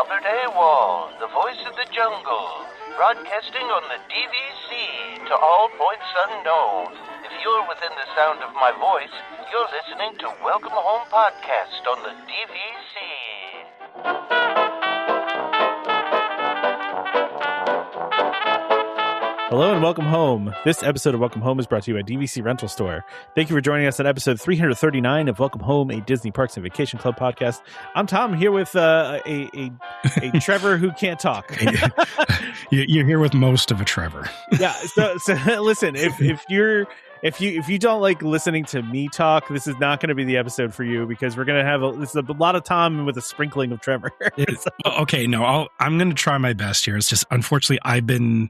Albert Walt, the voice of the jungle, broadcasting on the DVC to all points unknown. If you're within the sound of my voice, you're listening to Welcome Home Podcast on the DVC. Hello and welcome home. This episode of Welcome Home is brought to you by DVC Rental Store. Thank you for joining us on episode 339 of Welcome Home, a Disney Parks and Vacation Club podcast. I'm Tom, here with a Trevor who can't talk. You're here with most of a Trevor. Yeah. So listen, if you don't like listening to me talk, this is not going to be the episode for you, because we're going to have a lot of Tom with a sprinkling of Trevor. Okay, no, I'm going to try my best here. It's just, unfortunately, I've been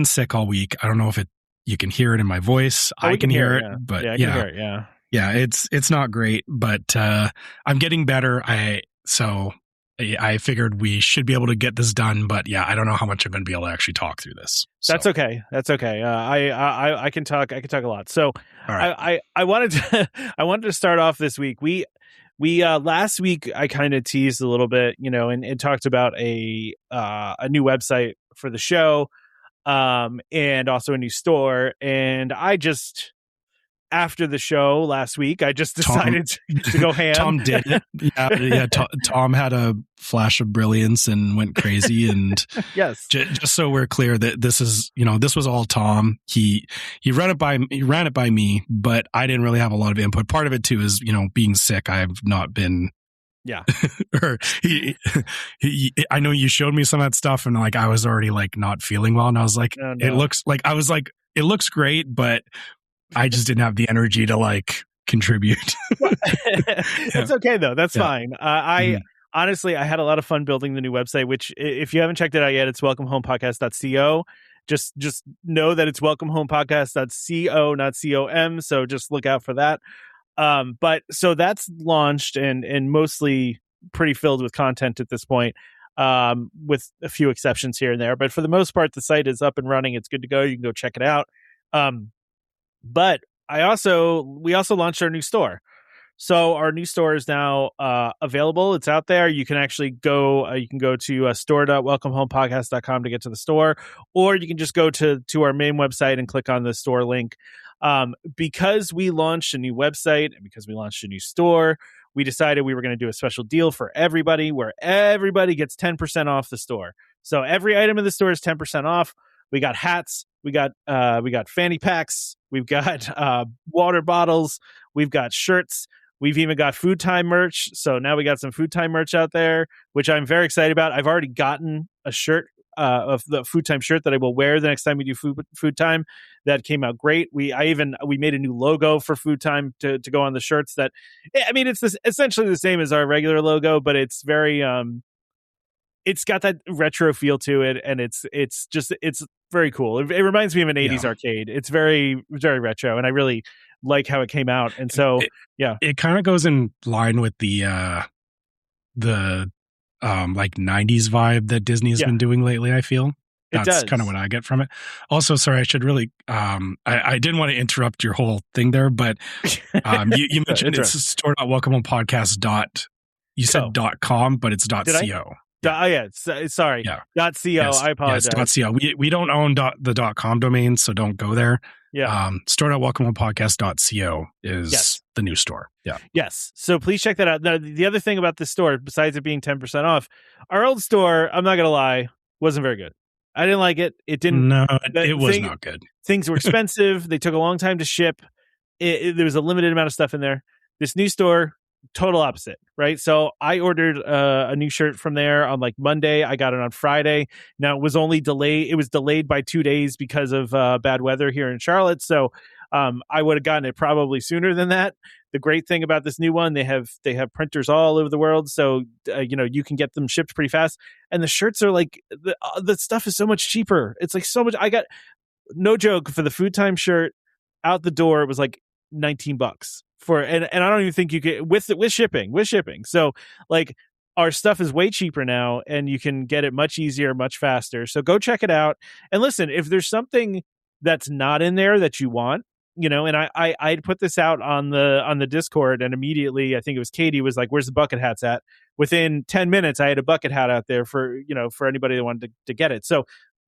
sick all week. I don't know if you can hear it in my voice. I can hear it, yeah. but I can hear it, yeah, it's not great, but I'm getting better. I figured we should be able to get this done, but yeah, I don't know how much I'm going to be able to actually talk through this. So. That's okay. I can talk a lot. So right. I wanted to start off this week. We last week I kind of teased a little bit, and talked about a new website for the show. And also a new store. And after the show last week, I just decided to go ham. Tom did it. Yeah. Tom had a flash of brilliance and went crazy. And yes, just so we're clear that this was all Tom. He ran it by me, but I didn't really have a lot of input. Part of it too is, being sick. I've not been. Yeah. Or I know you showed me some of that stuff, and I was already not feeling well, and I was like, oh, no. It looks great, but I just didn't have the energy to contribute. It's okay though. That's fine. Honestly, I had a lot of fun building the new website, which if you haven't checked it out yet, it's welcomehomepodcast.co. Just know that it's welcomehomepodcast.co, not com. So just look out for that. But so that's launched and mostly pretty filled with content at this point, with a few exceptions here and there. But for the most part, the site is up and running. It's good to go. You can go check it out. But we also launched our new store. So our new store is now available. It's out there. You can actually go. You can go to store.welcomehomepodcast.com to get to the store, or you can just go to our main website and click on the store link. Because we launched a new website and because we launched a new store, we decided we were going to do a special deal for everybody where everybody gets 10% off the store. So every item in the store is 10% off. We got hats, we got fanny packs, we've got water bottles, we've got shirts, we've even got Food Time merch. So now we got some Food Time merch out there, which I'm very excited about. I've already gotten a shirt of the Food Time shirt that I will wear the next time we do food time. That came out great. We made a new logo for Food Time to go on the shirts. That, I mean, it's essentially the same as our regular logo, but it's very it's got that retro feel to it, and it's very cool. It reminds me of an 80s arcade. It's very, very retro, and I really like how it came out. And so it kind of goes in line with the 90s vibe that Disney has been doing lately, I feel. That's kind of what I get from it. Also, sorry, I should really, I didn't want to interrupt your whole thing there, but you mentioned it's store.welcomehomepodcast. You said .com, but it's .co. Sorry. Yeah. .co. Yes. I apologize. Yes, .co. We don't own the .com domain, so don't go there. Yeah. Store.welcomehomepodcast.co is the new store. Yeah. Yes. So please check that out. Now, the other thing about this store, besides it being 10% off, our old store, I'm not going to lie, wasn't very good. I didn't like it. It didn't. No, it was not good. Things were expensive. They took a long time to ship. There was a limited amount of stuff in there. This new store, total opposite, right? So I ordered a new shirt from there on Monday. I got it on Friday. Now it was only delayed. It was delayed by 2 days because of bad weather here in Charlotte. So I would have gotten it probably sooner than that. The great thing about this new one, they have printers all over the world, so you can get them shipped pretty fast. And the shirts are the stuff is so much cheaper. It's so much. I got, no joke, for the Food Time shirt out the door, it was $19 for, and I don't even think you could with shipping. So our stuff is way cheaper now, and you can get it much easier, much faster. So go check it out. And listen, if there's something that's not in there that you want, and I'd put this out on the Discord, and immediately I think it was Katie was like, "Where's the bucket hats at?" Within 10 minutes, I had a bucket hat out there for anybody that wanted to get it. So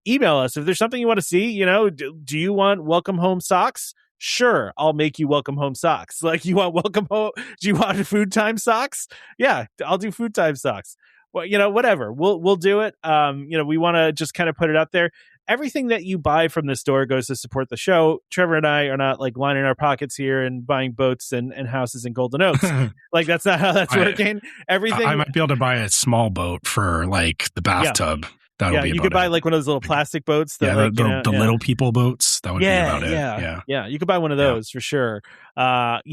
email us if there's something you want to see. Do you want welcome home socks? Sure, I'll make you welcome home socks. Like, you want welcome home? Do you want food time socks? Yeah, I'll do food time socks. Well, whatever. We'll do it. We want to just kind of put it out there. Everything that you buy from the store goes to support the show. Trevor and I are not like lining our pockets here and buying boats and houses in Golden Oaks. Like, that's not how that's working. Everything. I might be able to buy a small boat for like the bathtub. Yeah. You could buy like one of those little plastic boats. That, the little people boats. That would be about it. Yeah. You could buy one of those for sure. But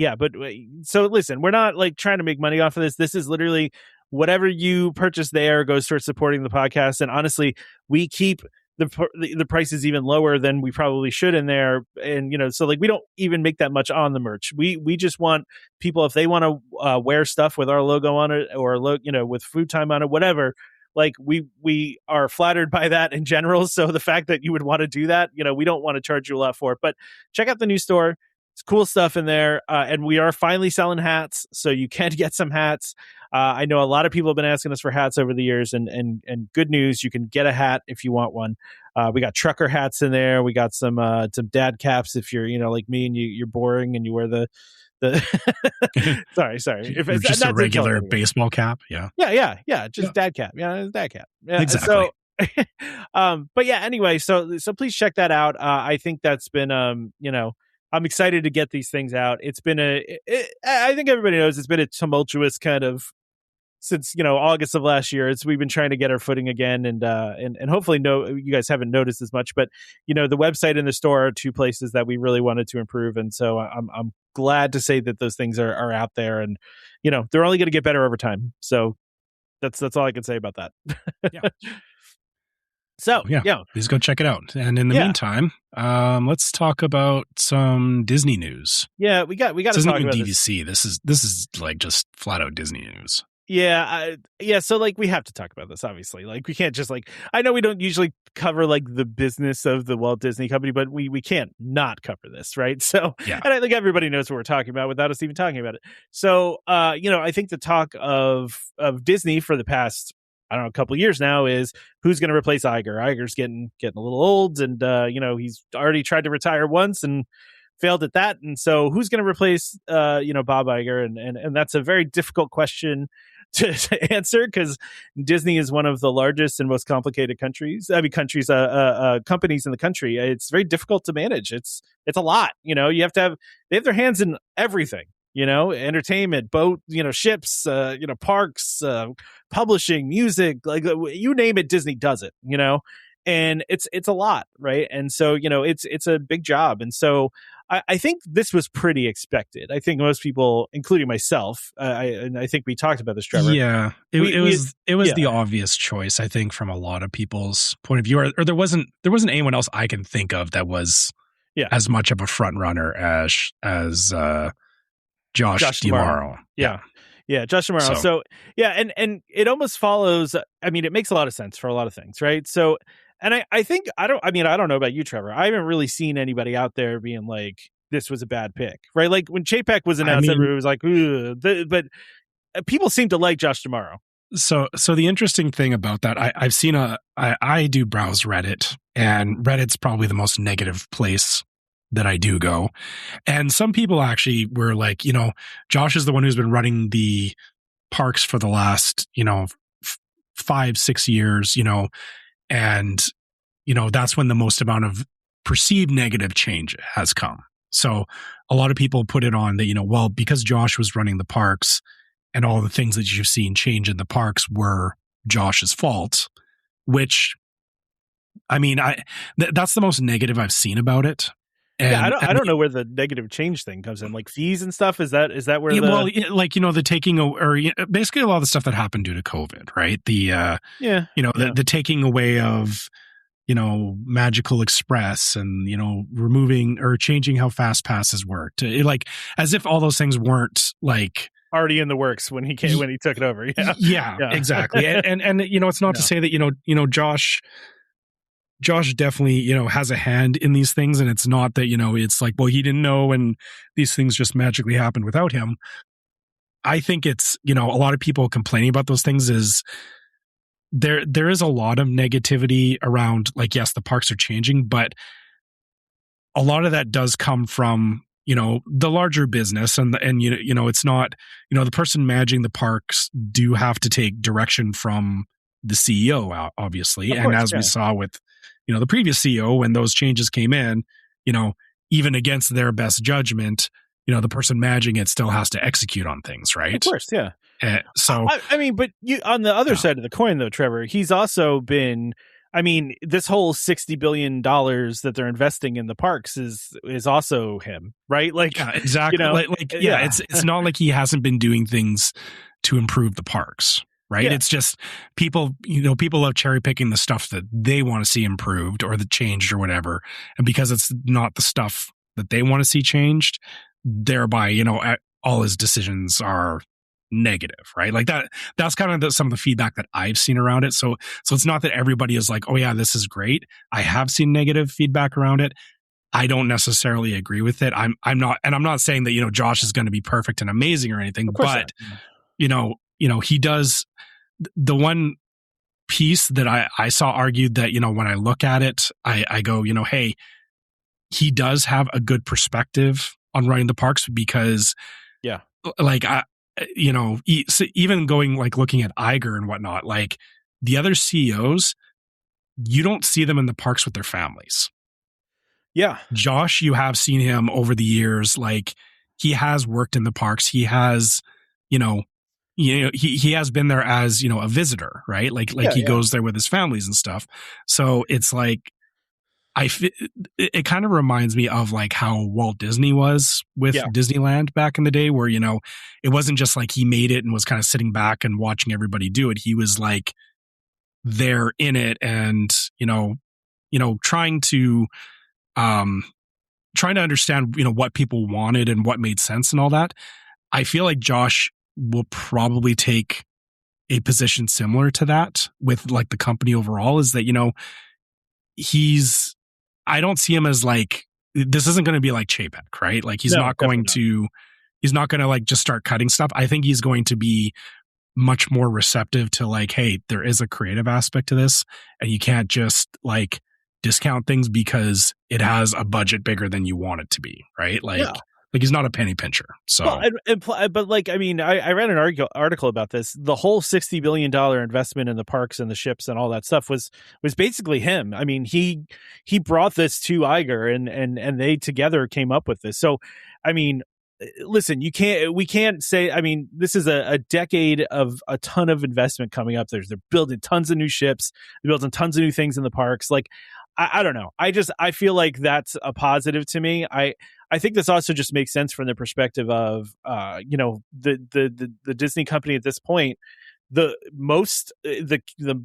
so listen, we're not like trying to make money off of this. This is literally whatever you purchase there goes towards supporting the podcast. And honestly, we keep the prices even lower than we probably should in there. And, so like we don't even make that much on the merch. We just want people, if they want to wear stuff with our logo on it or with food time on it, whatever. Like we are flattered by that in general. So the fact that you would want to do that, we don't want to charge you a lot for it, but check out the new store. It's cool stuff in there. And we are finally selling hats. So you can get some hats. I know a lot of people have been asking us for hats over the years, and good news, you can get a hat if you want one. We got trucker hats in there. We got some dad caps if you're, like me and you're boring and you wear the sorry. If it's just a regular baseball cap. Yeah. Just dad cap. Yeah. Dad cap. Yeah. Exactly. So, but yeah, anyway, so please check that out. I think that's been, I'm excited to get these things out. It's been I think everybody knows it's been a tumultuous kind of since August of last year. We've been trying to get our footing again, and hopefully you guys haven't noticed as much, but the website and the store are two places that we really wanted to improve, and so I'm glad to say that those things are out there, and they're only going to get better over time. So that's all I can say about that. Yeah. So please go check it out. And in the meantime, let's talk about some Disney news. Yeah, we got to talk about DVC. This is like just flat out Disney news. Yeah. So like we have to talk about this, obviously. Like we can't just like, I know we don't usually cover like the business of the Walt Disney Company, but we can't not cover this, right? So, and I think everybody knows what we're talking about without us even talking about it. So, I think the talk of Disney for the past, I don't know, a couple of years now is who's going to replace Iger. Iger's getting a little old, and he's already tried to retire once and failed at that. And so who's going to replace Bob Iger? And that's a very difficult question to answer, because Disney is one of the largest and most complicated companies in the country. It's very difficult to manage. It's a lot. They have their hands in everything. Entertainment, boat, ships, parks, publishing, music, like you name it, Disney does it, and it's a lot, right? And so, it's a big job. And so I think this was pretty expected. I think most people, including myself, I think we talked about this, Trevor. Yeah, it was the obvious choice, I think, from a lot of people's point of view, or there wasn't anyone else I can think of that was as much of a front runner as Josh D'Amaro. Yeah, Josh D'Amaro. So and it almost follows. I mean, it makes a lot of sense for a lot of things, right? So, and I think I don't know about you, Trevor. I haven't really seen anybody out there being like, this was a bad pick, right? Like when Chapek was announced, everybody was like, but people seem to like Josh D'Amaro. So the interesting thing about that, I've seen I do browse Reddit, and Reddit's probably the most negative place that I do go. And some people actually were like, Josh is the one who's been running the parks for the last, 5-6 years, and, that's when the most amount of perceived negative change has come. So a lot of people put it on that, because Josh was running the parks and all the things that you've seen change in the parks were Josh's fault, which, that's the most negative I've seen about it. And, I don't know where the negative change thing comes in, like fees and stuff. Is that where the taking or basically a lot of the stuff that happened due to COVID, right? The taking away of Magical Express and removing or changing how fast passes worked, like as if all those things weren't like already in the works when he took it over. Yeah, exactly. and it's not to say that Josh Josh definitely, has a hand in these things. And it's not that, it's like, well, he didn't know and these things just magically happened without him. I think it's, a lot of people complaining about those things is there is a lot of negativity around, like, yes, the parks are changing, but a lot of that does come from, the larger business and it's not, the person managing the parks do have to take direction from the CEO, obviously. Of course, and as we saw with, the previous CEO, when those changes came in, even against their best judgment, the person managing it still has to execute on things, right? Of course, yeah. So I mean, but on the other side of the coin, though, Trevor, he's also been. I mean, this whole $60 billion that they're investing in the parks is also him, right? Like, yeah, exactly. It's not like he hasn't been doing things to improve the parks, right? Yeah. It's just people love cherry picking the stuff that they want to see improved or that changed or whatever, and because it's not the stuff that they want to see changed, thereby, all his decisions are negative, right? Like that's kind of some of the feedback that I've seen around it. So it's not that everybody is like, oh yeah, this is great. I have seen negative feedback around it. I don't necessarily agree with it. I'm not saying that, Josh is going to be perfect and amazing or anything, but he does. The one piece that I saw argued that, when I look at it, I go, hey, he does have a good perspective on running the parks because like even going like looking at Iger and whatnot, like the other CEOs, you don't see them in the parks with their families. Yeah. Josh, you have seen him over the years. Like he has worked in the parks. He has, he has been there as, a visitor, right? Like he goes there with his families and stuff. So it's like, it kind of reminds me of like how Walt Disney was with Disneyland back in the day where, it wasn't just like he made it and was kind of sitting back and watching everybody do it. He was like there in it and, trying to understand, what people wanted and what made sense and all that. I feel like Josh will probably take a position similar to that with like the company overall is that, I don't see him as like, this isn't going to be like Chapek, right? Like he's not going to like just start cutting stuff. I think he's going to be much more receptive to like, hey, there is a creative aspect to this and you can't just like discount things because it has a budget bigger than you want it to be, right? Like he's not a penny pincher. So, but like, I mean, I read an article about this. The whole $60 billion investment in the parks and the ships and all that stuff was basically him. I mean, he brought this to Iger and they together came up with this. So, I mean, listen, we can't say, I mean, this is a decade of a ton of investment coming up. They're building tons of new ships. They're building tons of new things in the parks. Like, I don't know. I feel like that's a positive to me. I think this also just makes sense from the perspective of, the Disney company at this point. The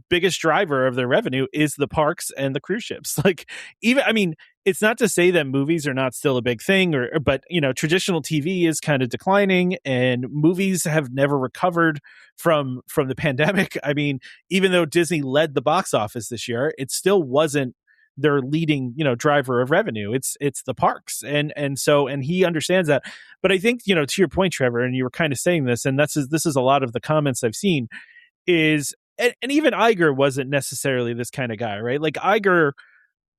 biggest driver of their revenue is the parks and the cruise ships. Like it's not to say that movies are not still a big thing but traditional TV is kind of declining and movies have never recovered from the pandemic. I mean, even though Disney led the box office this year, it still wasn't their leading, driver of revenue. It's the parks. And he understands that. But I think, to your point, Trevor, and you were kind of saying this, and this is a lot of the comments I've seen is, and even Iger wasn't necessarily this kind of guy, right? Like Iger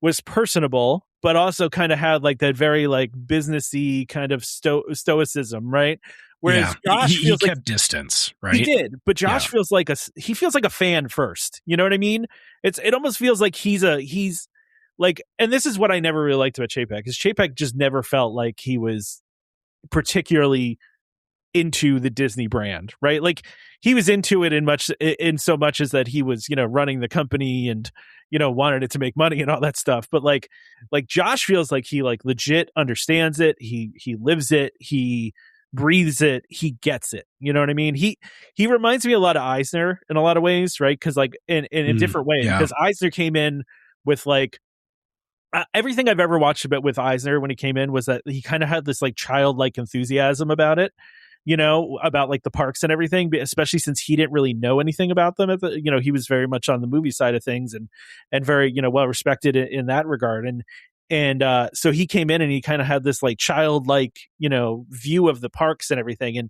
was personable, but also kind of had like that very like businessy kind of stoicism, right? Whereas Josh he kept distance, right? He did, but Josh feels like a fan first. You know what I mean? It almost feels like he's like, and this is what I never really liked about Chapek, is Chapek just never felt like he was particularly into the Disney brand, right? Like he was into it in so much as that he was, running the company and, wanted it to make money and all that stuff. But like Josh feels like he like legit understands it. He lives it. He breathes it. He gets it. You know what I mean? He reminds me a lot of Eisner in a lot of ways, right? Because like in a different way, because Eisner came in with like, everything I've ever watched about with Eisner when he came in was that he kind of had this like childlike enthusiasm about it. about like the parks and everything, but especially since he didn't really know anything about them he was very much on the movie side of things and very, well respected in that regard. And so he came in and he kind of had this like childlike, view of the parks and everything,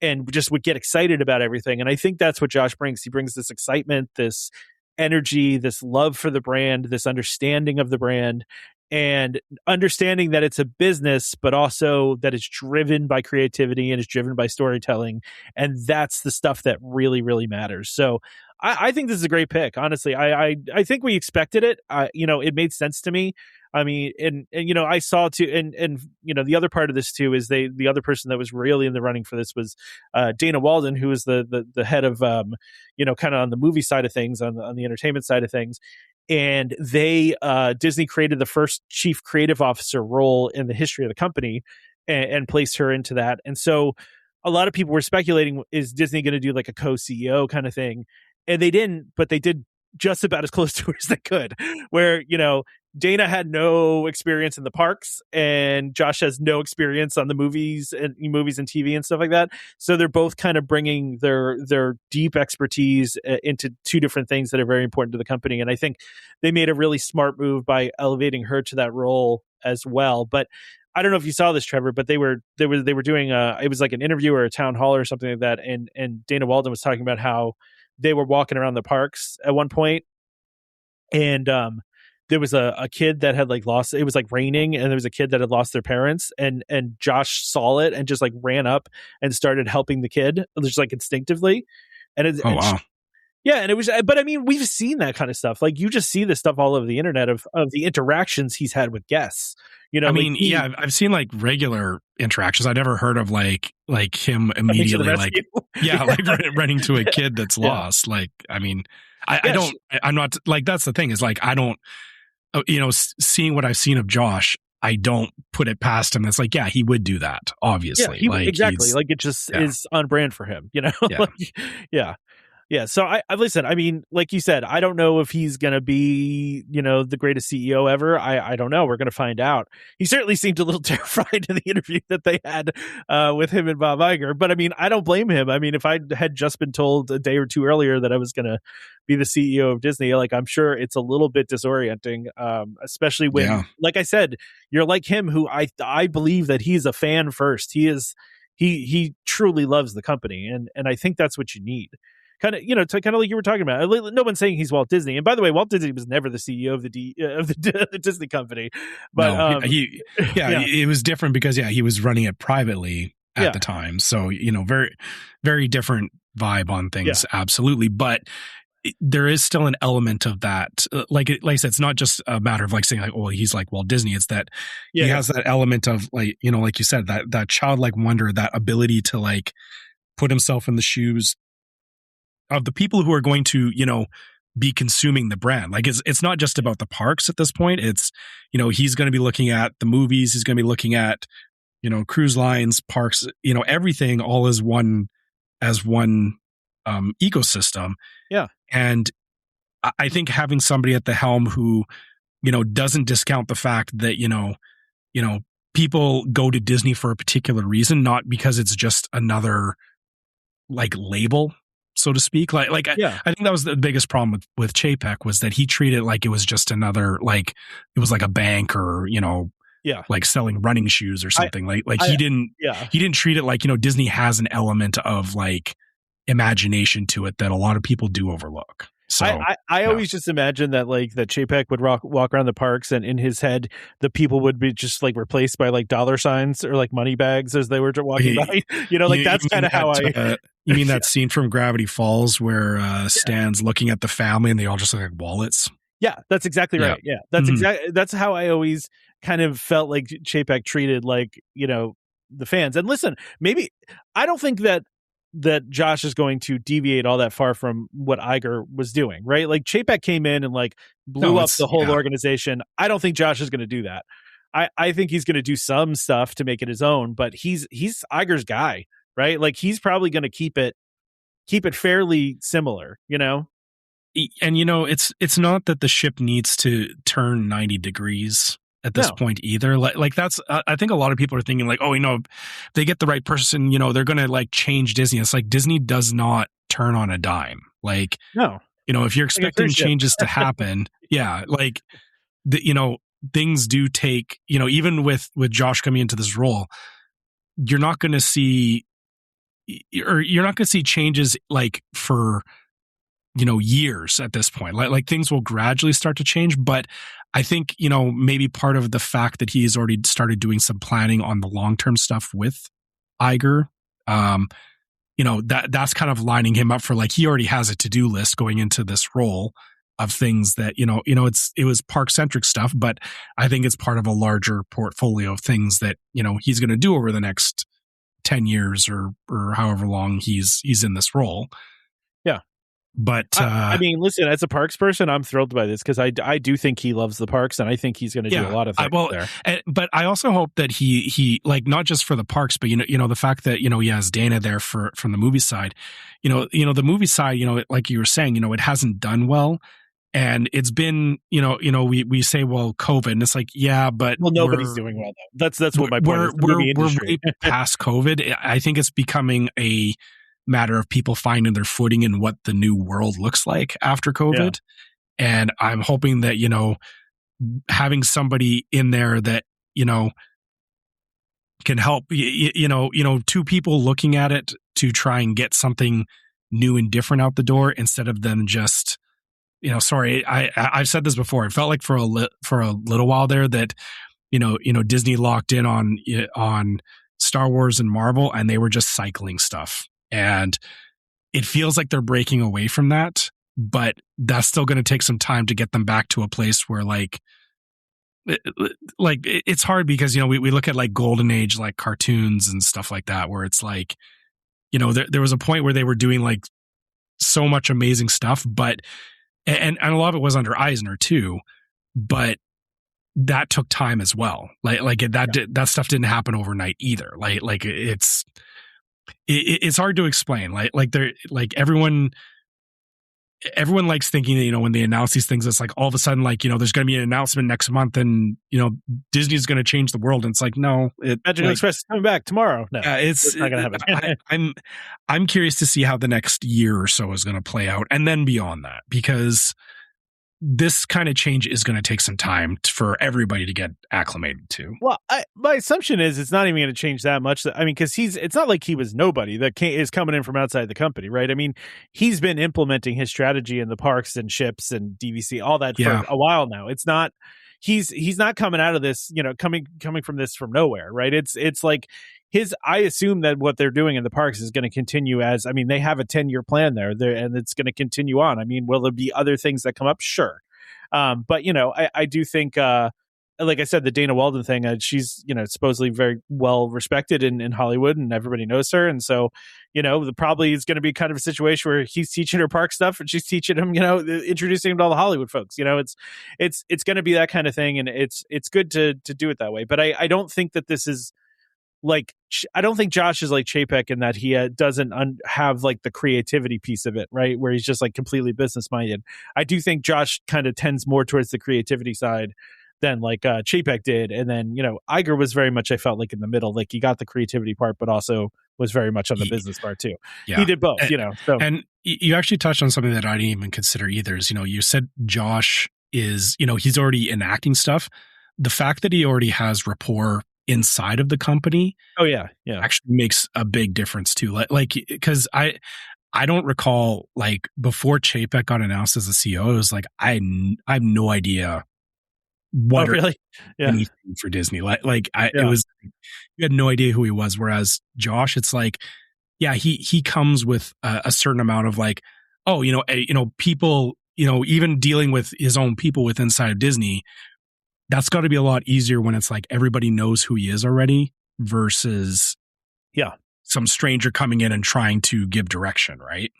and just would get excited about everything. And I think that's what Josh brings. He brings this excitement, this energy, this love for the brand, this understanding of the brand, and understanding that it's a business, but also that it's driven by creativity and it's driven by storytelling. And that's the stuff that really, really matters. So I think this is a great pick. Honestly, I think we expected it. It made sense to me. I mean, and I saw too, and the other part of this too is the other person that was really in the running for this was Dana Walden, who was the head of kind of on the movie side of things, on the entertainment side of things. And Disney created the first chief creative officer role in the history of the company and placed her into that. And so a lot of people were speculating, is Disney going to do like a co-CEO kind of thing? And they didn't, but they did just about as close to her as they could, where, Dana had no experience in the parks and Josh has no experience on the movies and TV and stuff like that. So they're both kind of bringing their deep expertise into two different things that are very important to the company. And I think they made a really smart move by elevating her to that role as well. But I don't know if you saw this, Trevor, but they were doing it was like an interview or a town hall or something like that. And Dana Walden was talking about how they were walking around the parks at one point, and there was a kid that had like lost, it was like raining, and there was a kid that had lost their parents, and Josh saw it and just like ran up and started helping the kid just like instinctively. And wow. Yeah, and it was, but I mean, we've seen that kind of stuff. Like you just see this stuff all over the internet of the interactions he's had with guests. I've seen like regular interactions. I never heard of like him immediately like running to a kid that's lost. Like, I mean, I'm not like, that's the thing is like, I don't, seeing what I've seen of Josh, I don't put it past him. It's like, yeah, he would do that. Obviously, exactly. Like it just is on brand for him. Yeah. So I listen, I mean, like you said, I don't know if he's going to be, the greatest CEO ever. I don't know. We're going to find out. He certainly seemed a little terrified in the interview that they had with him and Bob Iger. But I mean, I don't blame him. I mean, if I had just been told a day or two earlier that I was going to be the CEO of Disney, like I'm sure it's a little bit disorienting, especially when, like I said, you're like him, who I believe that he's a fan first. He truly loves the company. And I think that's what you need. Kind of, kind of like you were talking about. No one's saying he's Walt Disney. And by the way, Walt Disney was never the CEO of the Disney company. But it was different because he was running it privately at the time. So very, very different vibe on things. Yeah. Absolutely, but there is still an element of that. Like I said, it's not just a matter of like saying like, oh, he's like Walt Disney. It's that he has that element of like, like you said, that childlike wonder, that ability to like put himself in the shoes of the people who are going to, be consuming the brand. Like it's not just about the parks at this point. It's, he's going to be looking at the movies. He's going to be looking at, cruise lines, parks, everything all as one ecosystem. Yeah. And I think having somebody at the helm who, doesn't discount the fact that, people go to Disney for a particular reason, not because it's just another like label, so to speak. I think that was the biggest problem with Chapek, was that he treated it like it was just another, like it was like a bank or, like selling running shoes or something. He didn't treat it like, Disney has an element of like imagination to it that a lot of people do overlook. So I always just imagine that like that Chapek would walk around the parks, and in his head the people would be just like replaced by like dollar signs or like money bags as they were walking by. That's kind of how you mean that scene from Gravity Falls where Stan's looking at the family and they all just look like wallets? Yeah, that's exactly right. Yeah, that's that's how I always kind of felt like Chapek treated like the fans. And listen, maybe I don't think that Josh is going to deviate all that far from what Iger was doing, right? Like Chapek came in and like blew up the whole organization. I don't think Josh is going to do that. I think he's going to do some stuff to make it his own, but he's Iger's guy, right? Like he's probably going to keep it fairly similar, And it's not that the ship needs to turn 90 degrees at this point either. Like that's, I think a lot of people are thinking like, oh, if they get the right person, they're going to like change Disney. It's like Disney does not turn on a dime. Like, no, if you're expecting changes to happen, like things do take, even with Josh coming into this role, you're not going to see changes like for, years at this point. Like things will gradually start to change, but I think, maybe part of the fact that he's already started doing some planning on the long-term stuff with Iger, that's kind of lining him up for like, he already has a to-do list going into this role of things that, it was park-centric stuff, but I think it's part of a larger portfolio of things that, he's going to do over the next 10 years or however long he's in this role. Yeah. But I mean, listen, as a parks person, I'm thrilled by this because I do think he loves the parks, and I think he's going to do a lot of things there. But I also hope that he like not just for the parks, but the fact that he has Dana there from the movie side. The movie side, like you were saying, it hasn't done well, and it's been we say COVID, and it's like but nobody's doing well though. That's what my point is. We're way past COVID. I think it's becoming a matter of people finding their footing in what the new world looks like after COVID. And I'm hoping that, having somebody in there that, can help, two people looking at it to try and get something new and different out the door instead of them just, sorry, I've said this before. It felt like for a little while there that, Disney locked in on Star Wars and Marvel, and they were just cycling stuff. And it feels like they're breaking away from that, but that's still going to take some time to get them back to a place where it's hard because, we look at like golden age, like cartoons and stuff like that, where it's like, there was a point where they were doing like so much amazing stuff, but, and a lot of it was under Eisner too, but that took time as well. That stuff didn't happen overnight either. It's hard to explain. Everyone likes thinking that, when they announce these things, it's like all of a sudden, there's going to be an announcement next month and, Disney's going to change the world. And it's like, no, Imagineer Express is coming back tomorrow. No, it's not going to happen. I'm curious to see how the next year or so is going to play out. And then beyond that, because this kind of change is going to take some time for everybody to get acclimated to. Well, my assumption is it's not even going to change that much. I mean, because it's not like he was nobody that is coming in from outside the company, right? I mean, he's been implementing his strategy in the parks and ships and DVC, all that for a while now. It's not, he's not coming out of this, coming from this from nowhere, right? It's like I assume that what they're doing in the parks is going to continue they have a 10-year plan there, and it's going to continue on. I mean, will there be other things that come up? Sure. But, I do think, like I said, the Dana Walden thing, she's, supposedly very well respected in Hollywood and everybody knows her. And so, probably is going to be kind of a situation where he's teaching her park stuff and she's teaching him, introducing him to all the Hollywood folks. It's going to be that kind of thing. And it's good to do it that way. But I don't think that this is, I don't think Josh is like Chapek in that he doesn't have like the creativity piece of it, right? Where he's just like completely business minded. I do think Josh kind of tends more towards the creativity side than like Chapek did. And then, Iger was very much, I felt like in the middle, like he got the creativity part, but also was very much on the business part too. Yeah. He did both, so. And you actually touched on something that I didn't even consider either is, you said Josh is, he's already enacting stuff. The fact that he already has rapport inside of the company actually makes a big difference too, because I don't recall before Chapek got announced as the CEO, it was like I have no idea what really anything for Disney it was, you had no idea who he was, whereas Josh, it's like he comes with a certain amount of people, even dealing with his own people with inside of Disney. That's got to be a lot easier when it's like everybody knows who he is already versus some stranger coming in and trying to give direction, right?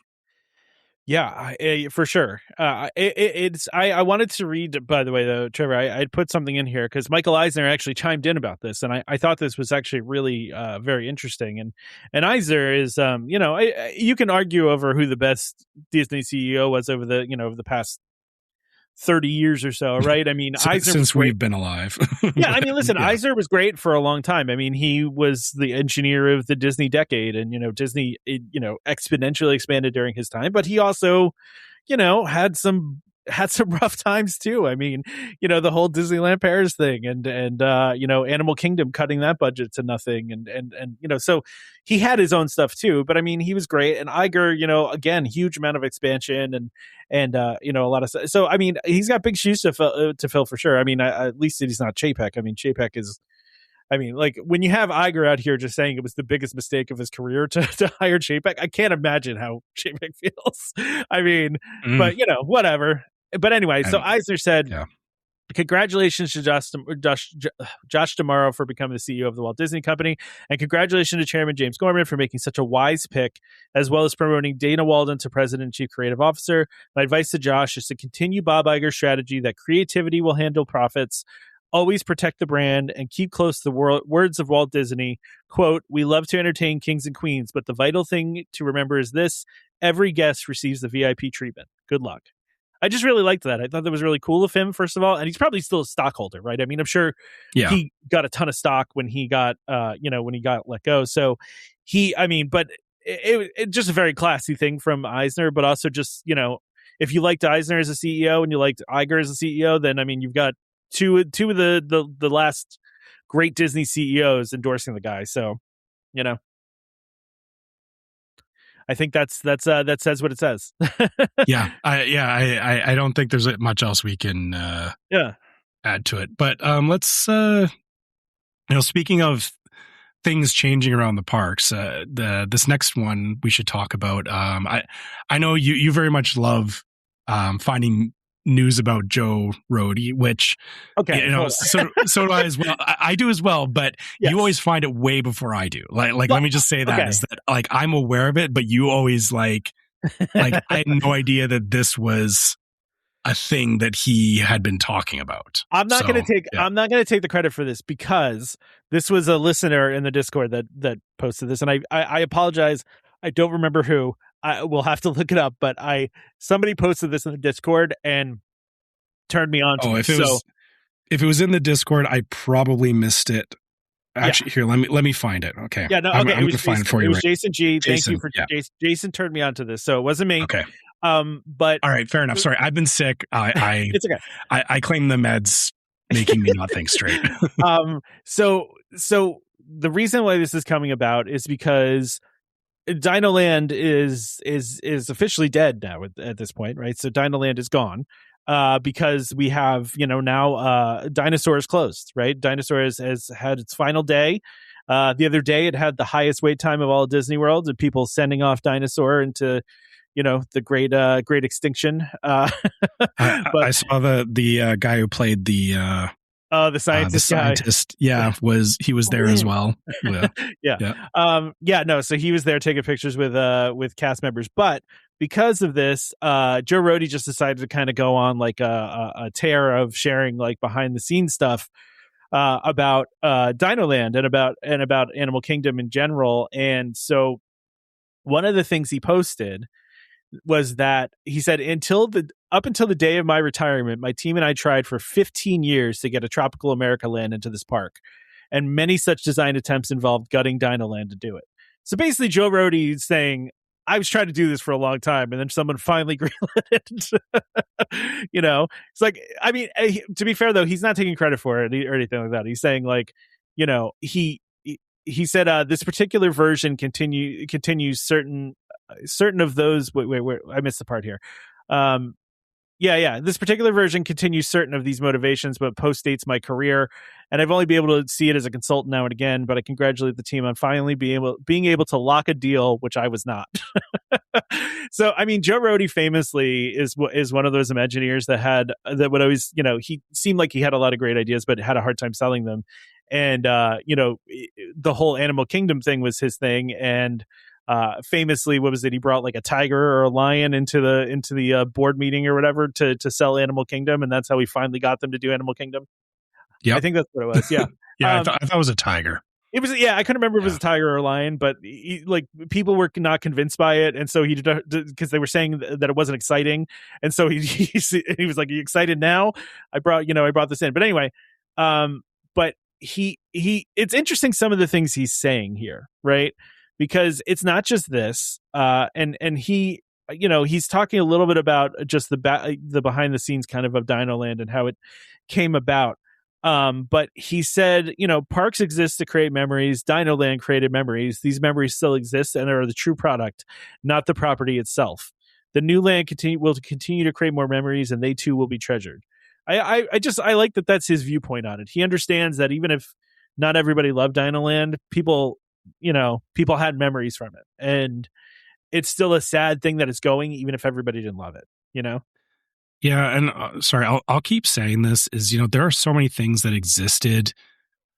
Yeah, for sure. I wanted to read, by the way, though, Trevor, I'd put something in here because Michael Eisner actually chimed in about this, and I thought this was actually really very interesting. And Eisner is, you can argue over who the best Disney CEO was over the, over the past 30 years or so, right? I mean, Eisner since we've been alive. Yeah, I mean, listen, Eisner was great for a long time. I mean, he was the engineer of the Disney decade, and Disney, exponentially expanded during his time. But he also, had some rough times too. I mean, the whole Disneyland Paris thing, and Animal Kingdom cutting that budget to nothing, and so he had his own stuff too. But I mean, he was great, and Iger, again, huge amount of expansion and a lot of stuff. So I mean, he's got big shoes to fill for sure. I mean, at least he's not Chapek. I mean, Chapek is. I mean, like, when you have Iger out here just saying it was the biggest mistake of his career to hire Chapek, I can't imagine how Chapek feels. I mean, but whatever. But anyway, so Eisner said, congratulations to Josh D'Amaro for becoming the CEO of the Walt Disney Company, and congratulations to Chairman James Gorman for making such a wise pick, as well as promoting Dana Walden to President and Chief Creative Officer. My advice to Josh is to continue Bob Iger's strategy that creativity will handle profits, always protect the brand, and keep close to the words of Walt Disney. Quote, "We love to entertain kings and queens, but the vital thing to remember is this: every guest receives the VIP treatment. Good luck." I just really liked that. I thought that was really cool of him, first of all. And he's probably still a stockholder, right? I mean, I'm sure he got a ton of stock when he got, when he got let go. So but it just a very classy thing from Eisner, but also just, if you liked Eisner as a CEO and you liked Iger as a CEO, then, I mean, you've got two of the last great Disney CEOs endorsing the guy. So, I think that says what it says. I don't think there's much else we can add to it. But let's speaking of things changing around the parks, this next one we should talk about. I know you very much love finding news about Joe Rohde, which so do I as well. I do as well, but you always find it way before I do. Like let me just say that is that, like, I'm aware of it, but you always like I had no idea that this was a thing that he had been talking about. I'm not going to take the credit for this, because this was a listener in the Discord that posted this, and I apologize. I don't remember who. I will have to look it up, but somebody posted this in the Discord and turned me on to it. If it was in the Discord, I probably missed it. Actually, here, let me find it. Okay. Yeah, no, okay. I'm going to find it for you. It was Jason G. Thank you for Jason turned me on to this, so it wasn't me. Okay. But all right, fair enough. Sorry, I've been sick. It's okay. I claim the meds making me not think straight. So the reason why this is coming about is because DinoLand is officially dead now at this point, right? So DinoLand is gone because we have now Dinosaur is closed, right? Dinosaur has had its final day. The other day, it had the highest wait time of all Disney Worlds, and people sending off Dinosaur into the great extinction. But I saw the guy who played the scientist guy. He was there as well. So he was there taking pictures with cast members. But because of this, Joe Rohde just decided to kind of go on like a tear of sharing like behind the scenes stuff about DinoLand and about Animal Kingdom in general. And so one of the things he posted was that he said, up until the day of my retirement, my team and I tried for 15 years to get a Tropical America land into this park, and many such design attempts involved gutting DinoLand to do it. So basically, Joe Rohde is saying, I was trying to do this for a long time, and then someone finally greenlit it. It's like, I mean, to be fair though, he's not taking credit for it or anything like that. He's saying like, he said this particular version continues certain of those. Wait, I missed the part here. This particular version continues certain of these motivations, but postdates my career, and I've only been able to see it as a consultant now and again. But I congratulate the team on finally being able to lock a deal, which I was not. So, I mean, Joe Rohde famously is one of those Imagineers that would always, he seemed like he had a lot of great ideas, but had a hard time selling them. And the whole Animal Kingdom thing was his thing, and famously, what was it? He brought like a tiger or a lion into the board meeting or whatever to sell Animal Kingdom, and that's how we finally got them to do Animal Kingdom. Yeah, I think that's what it was. Yeah, I thought it was a tiger. It was, I couldn't remember if it was a tiger or a lion, but people were not convinced by it, and so he because they were saying that it wasn't exciting, and so he was like, "Are you excited now? I brought this in." But anyway, but he it's interesting some of the things he's saying here, right? Because it's not just this, and he, he's talking a little bit about just the behind the scenes kind of DinoLand and how it came about. But he said, parks exist to create memories. DinoLand created memories. These memories still exist and are the true product, not the property itself. The new land will continue to create more memories, and they too will be treasured. I like that that's his viewpoint on it. He understands that even if not everybody loved DinoLand, people had memories from it, and it's still a sad thing that it's going, even if everybody didn't love it, Yeah, and sorry, I'll keep saying this is, there are so many things that existed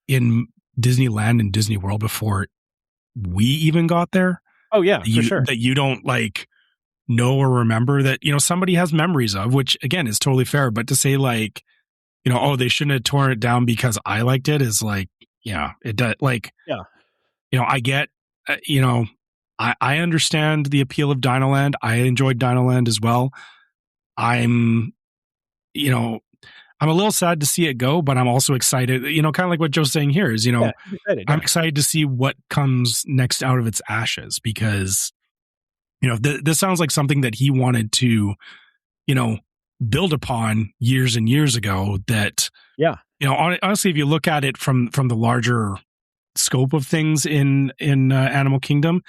in Disneyland and Disney World before we even got there. Oh yeah, for sure. That you don't know or remember that, somebody has memories of, which again is totally fair. But to say oh, they shouldn't have torn it down because I liked it is it does I get, I understand the appeal of DinoLand. I enjoyed DinoLand as well. I'm a little sad to see it go, but I'm also excited, kind of like what Joe's saying here is, I'm excited to see what comes next out of its ashes, because, this sounds like something that he wanted to, build upon years and years ago that, honestly, if you look at it from the larger scope of things in Animal Kingdom,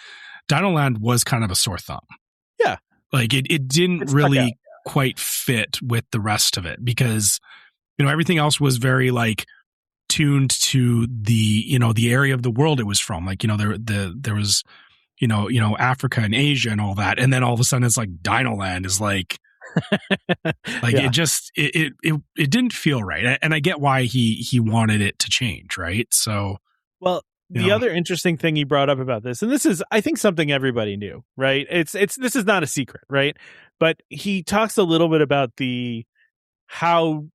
DinoLand was kind of a sore thumb. Yeah. It didn't really quite fit with the rest of it, because everything else was very tuned to the the area of the world it was from, there was Africa and Asia and all that, and then all of a sudden it's DinoLand is it just it didn't feel right, and I get why he wanted it to change, right? So the other interesting thing he brought up about this, and this is, I think, something everybody knew, right? This is not a secret, right? But he talks a little bit about how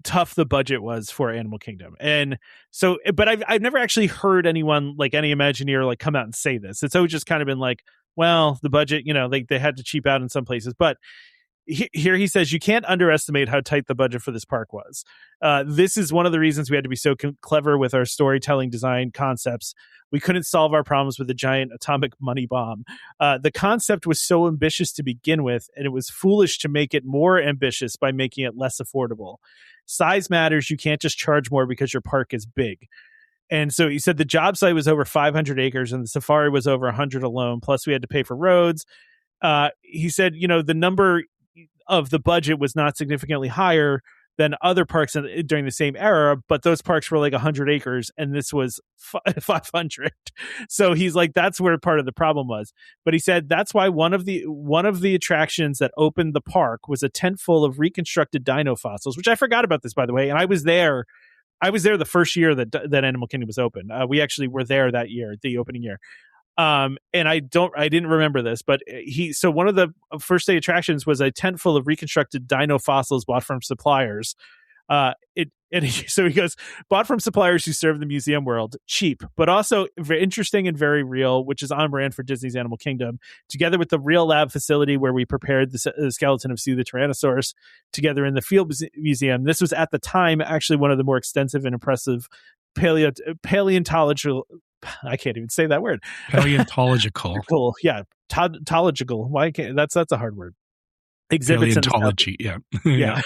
tough the budget was for Animal Kingdom, and so, but I've never actually heard anyone any Imagineer come out and say this. It's always just kind of been well, the budget, they had to cheap out in some places, but here he says you can't underestimate how tight the budget for this park was. This is one of the reasons we had to be so clever with our storytelling design concepts. We couldn't solve our problems with a giant atomic money bomb. The concept was so ambitious to begin with, and it was foolish to make it more ambitious by making it less affordable. Size matters. You can't just charge more because your park is big. And so he said the job site was over 500 acres and the safari was over 100 alone. Plus we had to pay for roads. He said, the number of the budget was not significantly higher than other parks during the same era, but those parks were 100 acres and this was 500. So he's that's where part of the problem was. But he said that's why one of the attractions that opened the park was a tent full of reconstructed dino fossils, which I forgot about this, by the way. And I was there the first year that Animal Kingdom was open. We actually were there that year, the opening year. And I didn't remember this, but so one of the first day attractions was a tent full of reconstructed dino fossils bought from suppliers. So he goes, bought from suppliers who serve the museum world, cheap, but also very interesting and very real, which is on brand for Disney's Animal Kingdom, together with the real lab facility where we prepared the skeleton of Sue the Tyrannosaurus together in the Field Museum. This was at the time actually one of the more extensive and impressive paleontological, I can't even say that word. Paleontological. Yeah. Tological. Why can't that's a hard word. Exhibits. Paleontology. Yeah. Yeah.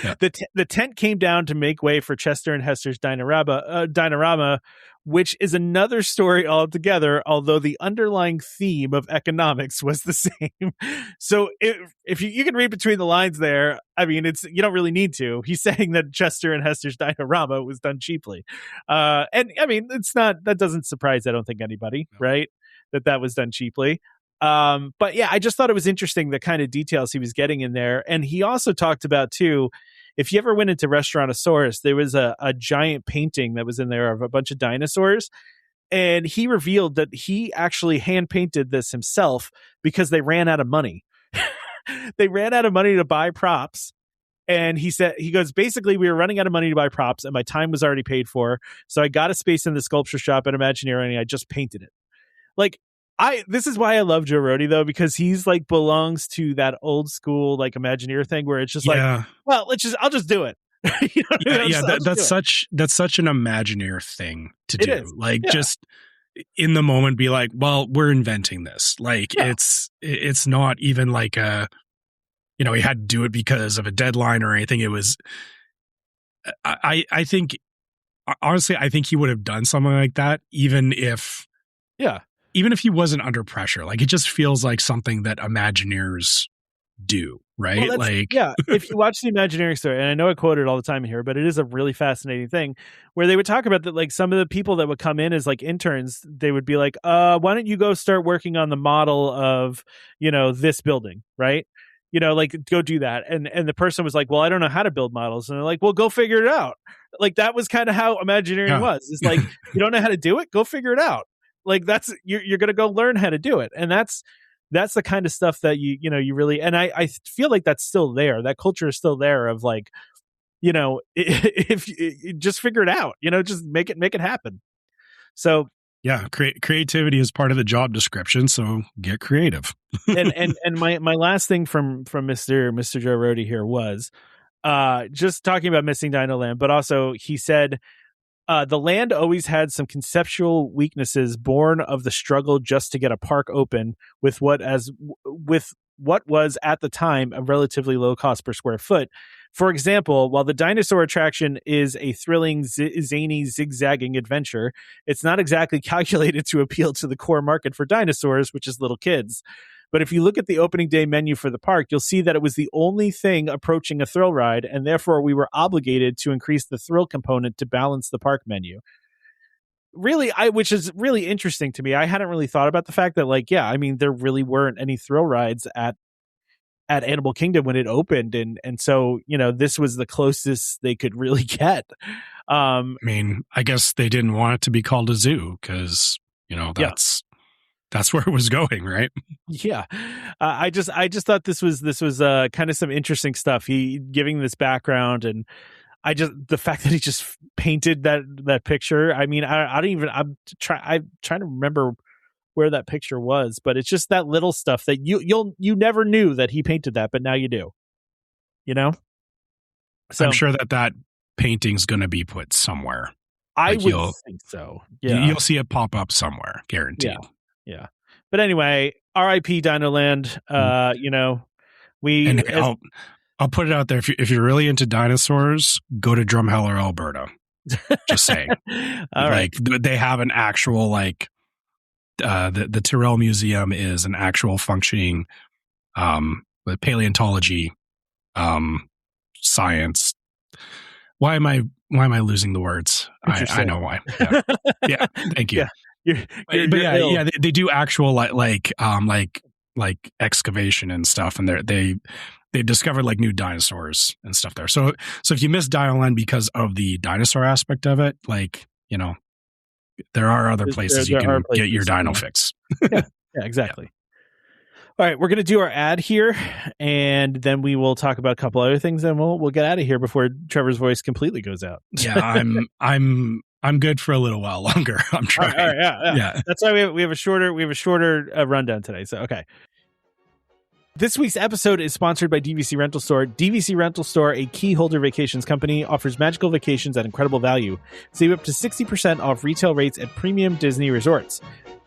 Yeah. The tent came down to make way for Chester and Hester's Dinorama, which is another story altogether, although the underlying theme of economics was the same. So if you can read between the lines there, I mean, you don't really need to. He's saying that Chester and Hester's Dinorama was done cheaply. And I mean, that doesn't surprise, I don't think, anybody, right? That was done cheaply. But yeah, I just thought it was interesting the kind of details he was getting in there. And he also talked about too, if you ever went into Restaurantosaurus, there was a giant painting that was in there of a bunch of dinosaurs. And he revealed that he actually hand painted this himself because they ran out of money. They ran out of money to buy props. And he goes, basically, we were running out of money to buy props and my time was already paid for. So I got a space in the sculpture shop at Imagineer and I just painted it. Like, this is why I love Joe Rohde, though, because he's like belongs to that old school like Imagineer thing where it's just like, well, I'll just do it. You know that's such an Imagineer thing to do. Like, just in the moment, be like, well, we're inventing this. Like, it's not even like he had to do it because of a deadline or anything. It was, I think, honestly, I think he would have done something like that, even if he wasn't under pressure. Like, it just feels like something that Imagineers do, right? Well, if you watch the Imagineering story, and I know I quote it all the time here, but it is a really fascinating thing where they would talk about that, like some of the people that would come in as like interns, they would be like, why don't you go start working on the model of, this building, right? Like, go do that. And the person was like, well, I don't know how to build models. And they're like, well, go figure it out. Like, that was kind of how Imagineering was. It's like, you don't know how to do it? Go figure it out. Like, that's, you're going to go learn how to do it. And that's the kind of stuff that you really, and I feel like that's still there. That culture is still there of like, if you just figure it out, just make it happen. So yeah, creativity is part of the job description. So get creative. and my last thing from Mr. Joe Rohde here was just talking about missing DinoLand, but also he said, the land always had some conceptual weaknesses born of the struggle just to get a park open with what was at the time a relatively low cost per square foot. For example, while the dinosaur attraction is a thrilling, zany, zigzagging adventure, it's not exactly calculated to appeal to the core market for dinosaurs, which is little kids. But if you look at the opening day menu for the park, you'll see that it was the only thing approaching a thrill ride, and therefore we were obligated to increase the thrill component to balance the park menu. Really, which is really interesting to me. I hadn't really thought about the fact that, there really weren't any thrill rides at Animal Kingdom when it opened, and so this was the closest they could really get. I guess they didn't want it to be called a zoo because that's where it was going, right? Yeah. I just thought this was kind of some interesting stuff. He giving this background, and the fact that he just painted that picture. I mean, I'm trying to remember where that picture was, but it's just that little stuff that you never knew that he painted that, but now you do. So I'm sure that painting's going to be put somewhere. I would think so. Yeah. You'll see it pop up somewhere, guaranteed. Yeah. But anyway, R.I.P. DinoLand. I'll put it out there. If you're really into dinosaurs, go to Drumheller, Alberta. Just saying. All right. They have an actual the Tyrrell Museum is an actual functioning paleontology science. Why am I losing the words? I know why. Yeah. Thank you. Yeah. They do actual like excavation and stuff, and they discovered like new dinosaurs and stuff there. So if you miss DinoLand because of the dinosaur aspect of it, there are other places you can get your dino fix. Yeah, exactly. All right, we're going to do our ad here, and then we will talk about a couple other things, and we'll get out of here before Trevor's voice completely goes out. Yeah, I'm good for a little while longer. I'm trying. All right, yeah. That's why we have a shorter rundown today. So okay. This week's episode is sponsored by DVC Rental Store. DVC Rental Store, a key holder vacations company, offers magical vacations at incredible value. Save up to 60% off retail rates at premium Disney resorts.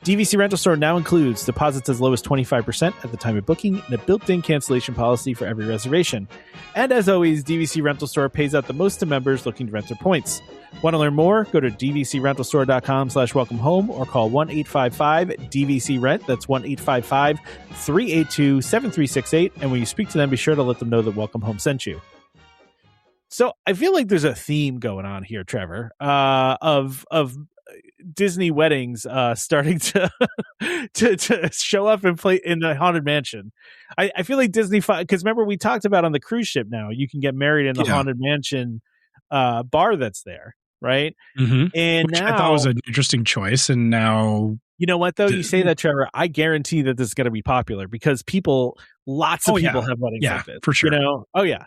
DVC Rental Store now includes deposits as low as 25% at the time of booking and a built-in cancellation policy for every reservation. And as always, DVC Rental Store pays out the most to members looking to rent their points. Want to learn more? Go to dvcrentalstore.com/welcome home or call 1-855-DVC-RENT. That's 1-855-382-7368. And when you speak to them, be sure to let them know that Welcome Home sent you. So I feel like there's a theme going on here, Trevor, of Disney weddings starting to show up and play in the Haunted Mansion. I feel like Disney, because remember we talked about on the cruise ship now, you can get married in the Haunted Mansion bar that's there, right? Mm-hmm. And which now, I thought was an interesting choice, and now you know what though, you say that, Trevor, I guarantee that this is going to be popular because lots of people have weddings like this, for sure. Oh yeah.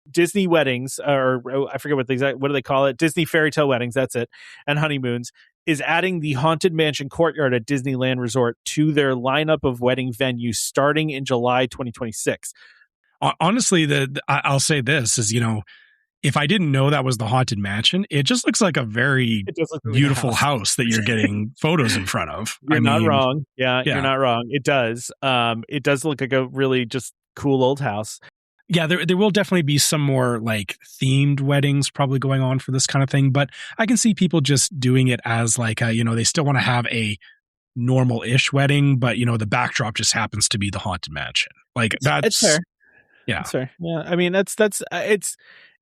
Disney weddings, or I forget what do they call it? Disney fairy tale weddings. That's it. And honeymoons is adding the Haunted Mansion Courtyard at Disneyland Resort to their lineup of wedding venues starting in July 2026. Honestly, I'll say this is, if I didn't know that was the Haunted Mansion, it just looks like a very beautiful house that you're getting photos in front of. You're not wrong. Yeah, you're not wrong. It does. It does look like a really just cool old house. Yeah, there will definitely be some more like themed weddings probably going on for this kind of thing, but I can see people just doing it as like they still want to have a normal-ish wedding, but the backdrop just happens to be the Haunted Mansion. Like that's fair. Yeah, that's fair. Yeah, I mean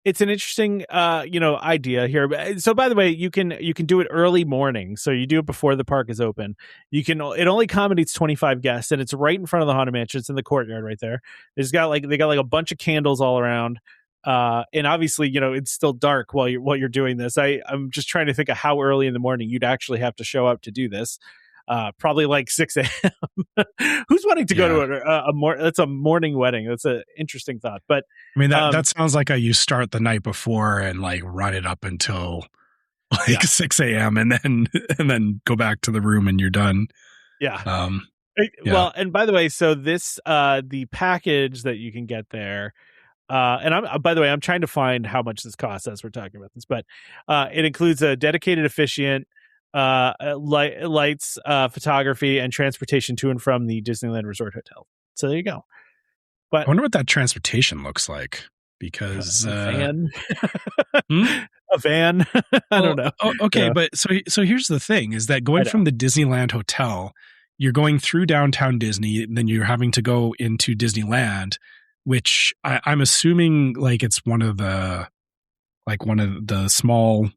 it's an interesting idea here. So by the way, you can do it early morning. So you do it before the park is open. It only accommodates 25 guests, and it's right in front of the Haunted Mansion. It's in the courtyard right there. They got a bunch of candles all around. And obviously, it's still dark while you're doing this. I'm just trying to think of how early in the morning you'd actually have to show up to do this. Probably like 6 a.m. Who's wanting to go to that's a morning wedding? That's an interesting thought. But I mean, that sounds like you start the night before and like run it up until 6 a.m. and then go back to the room and you're done. Yeah. Well, and by the way, so this the package that you can get there. And by the way, I'm trying to find how much this costs as we're talking about this, but it includes a dedicated officiant, lights, photography, and transportation to and from the Disneyland Resort Hotel. So there you go. But I wonder what that transportation looks like, because a van. I don't know. Okay, but so here's the thing: is that going from the Disneyland Hotel, you're going through downtown Disney, and then you're having to go into Disneyland, which I'm assuming like it's one of the small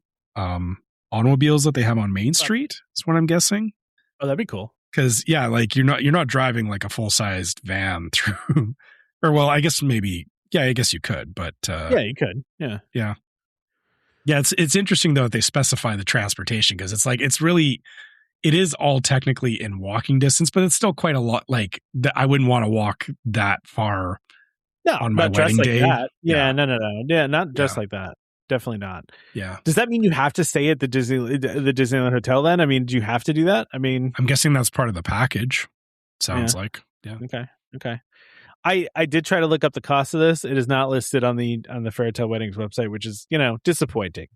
automobiles that they have on Main Street. That's what I'm guessing. Oh, that'd be cool. Because like you're not driving like a full sized van through, or well, I guess maybe I guess you could, but you could, yeah. It's interesting though that they specify the transportation, because it's like it is all technically in walking distance, but it's still quite a lot. Like I wouldn't want to walk that far. No, on my wedding like day. That. Yeah, no. Yeah, not just like that. Definitely not. Yeah. Does that mean you have to stay at the Disneyland Hotel then? I mean, do you have to do that? I mean, I'm guessing that's part of the package. Sounds like. Yeah. Okay. I did try to look up the cost of this. It is not listed on the Fairytale Weddings website, which is, disappointing.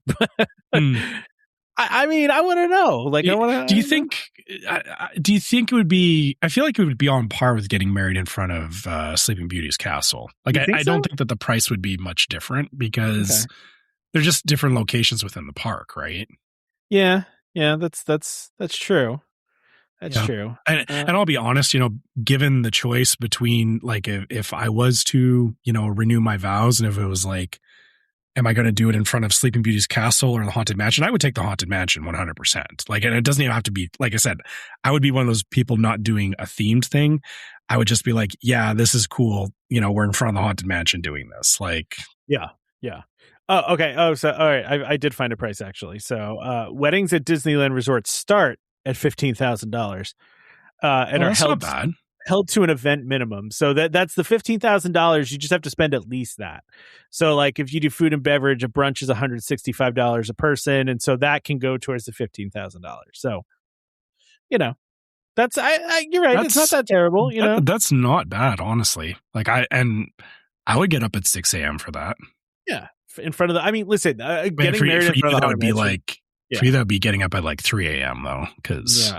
I mean, I want to know. Like, do you think it would be? I feel like it would be on par with getting married in front of Sleeping Beauty's castle. Like, I don't think that the price would be much different, because they're just different locations within the park, right? Yeah. That's true. That's true. And I'll be honest, given the choice between like if I was to renew my vows, and if it was like, am I going to do it in front of Sleeping Beauty's castle or the Haunted Mansion? I would take the Haunted Mansion 100%. Like, and it doesn't even have to be, like I said, I would be one of those people not doing a themed thing. I would just be like, yeah, this is cool. We're in front of the Haunted Mansion doing this. Like, yeah. Oh, okay. Oh, so, all right. I did find a price actually. So, weddings at Disneyland Resort start at $15,000, and are held to an event minimum. So that's the $15,000. You just have to spend at least that. So like if you do food and beverage, a brunch is $165 a person. And so that can go towards the $15,000. So, that's, you're right. It's not that terrible. That's not bad, honestly. Like I would get up at 6 a.m. for that. Yeah. In front of listen, getting married in front of that would be like, for you, that would be getting up at like 3 a.m. though, because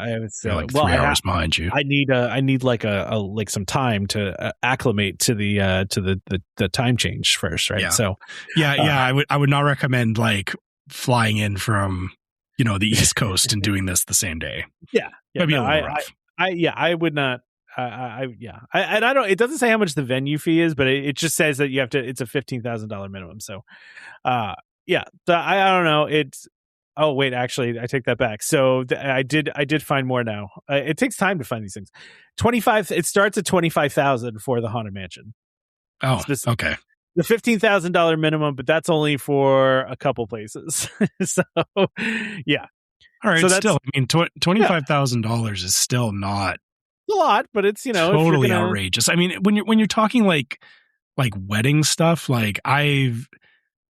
you're like 3 hours behind you. I need like like some time to acclimate to the time change first, right? Yeah. So I would not recommend like flying in from the East Coast and doing this the same day. Yeah, that'd be a little rough. I would not. I don't. It doesn't say how much the venue fee is, but it just says that you have to. It's a $15,000 minimum. So, I don't know. It's. Oh wait, actually, I take that back. So I did find more now. It takes time to find these things. It starts at $25,000 for the Haunted Mansion. Oh, okay. The $15,000 minimum, but that's only for a couple places. So, yeah. All right. So still, I mean, $25,000 is still not a lot, but it's totally outrageous. I mean, when you're talking like like wedding stuff, like I